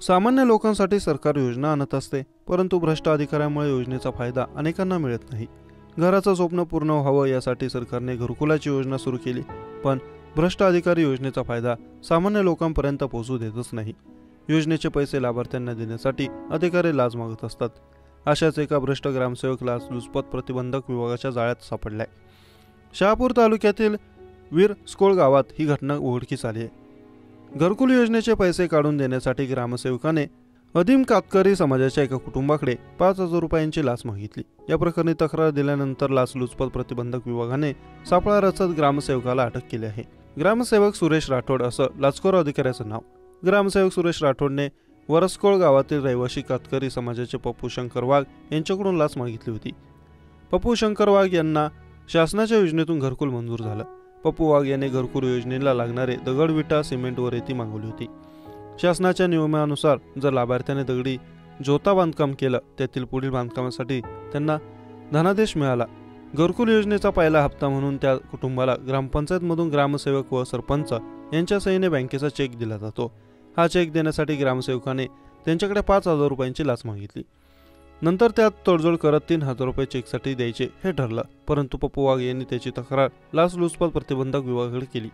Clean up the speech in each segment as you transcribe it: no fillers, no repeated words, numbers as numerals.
सामान्य लोकांसाठी सरकार योजना आणत असते, परंतु भ्रष्ट अधिकाऱ्यामुळे योजनेचा फायदा अनेकांना मिळत नाही। घराचं स्वप्न पूर्ण व्हावं यासाठी सरकारने घरकुलाची योजना सुरू केली, पण भ्रष्ट अधिकारी योजनेचा फायदा सामान्य लोकांपर्यंत पोहोचू देतच नाही। योजनेचे पैसे लाभार्थ्यांना देण्यासाठी अधिकारी लाच मागत असतात। अशाच एका भ्रष्ट ग्रामसेवक लाचलुचपत प्रतिबंधक विभागाच्या जाळ्यात सापडलाय। शहापूर तालुक्यातील वीरस्कोळ गावात ही घटना उघडकीस आली आहे। घरकुल योजनेचे पैसे काढून देण्यासाठी ग्रामसेवकाने अदीम कातकरी समाजाच्या एका कुटुंबाकडे 5,000 रुपयांची लाच मागितली। या प्रकरणी तक्रार दिल्यानंतर लाचलुचपत प्रतिबंधक विभागाने सापळा रचत ग्रामसेवकाला अटक केली आहे। ग्रामसेवक सुरेश राठोड असं लाचखोर अधिकाऱ्याचं नाव। ग्रामसेवक सुरेश राठोडने वरस्कोळ गावातील रहिवासी कातकरी समाजाचे पप्पू शंकर वाघ यांच्याकडून लाच मागितली होती। पप्पू शंकर वाघ यांना शासनाच्या योजनेतून घरकुल मंजूर झालं। पप्पू वाघ यांनी घरकुल योजनेला लागणारे दगड, विटा, सिमेंट व रेती मागवली होती। शासनाच्या नियमानुसार जर लाभार्थ्याने दगडी जोता बांधकाम केलं, त्यातील पुढील बांधकामासाठी त्यांना धनादेश मिळाला। घरकुल योजनेचा पहिला हप्ता म्हणून त्या कुटुंबाला ग्रामपंचायतमधून ग्रामसेवक व सरपंच यांच्या सहीने बँकेचा चेक दिला जातो। हा चेक देण्यासाठी ग्रामसेवकाने त्यांच्याकडे 5,000 रुपयांची लाच मागितली। नंतर त्यात तडजोड करत 3,000 रुपये चेकसाठी द्यायचे हे ठरलं, परंतु पप्पू वाघ यांनी त्याची तक्रार लाचलुचपत प्रतिबंधक विभागाकडे केली।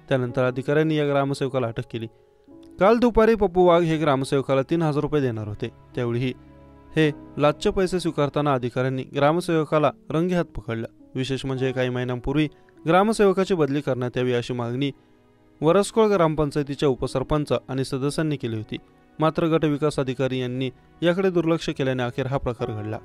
त्यानंतर अधिकाऱ्यांनी या ग्रामसेवकाला अटक केली। काल दुपारी पप्पू वाघ हे ग्रामसेवकाला 3,000 रुपये देणार होते, त्यावेळी हे लाचचे पैसे स्वीकारताना अधिकाऱ्यांनी ग्रामसेवकाला रंगेहात पकडलं। विशेष म्हणजे काही महिन्यांपूर्वी ग्रामसेवकाची बदली करण्यात यावी अशी मागणी वरस्कोळ ग्रामपंचायतीच्या उपसरपंच आणि सदस्यांनी केली होती, मात्र गट विकास अधिकारी यांनी याकडे दुर्लक्ष केल्याने अखेर हा प्रकार घडला।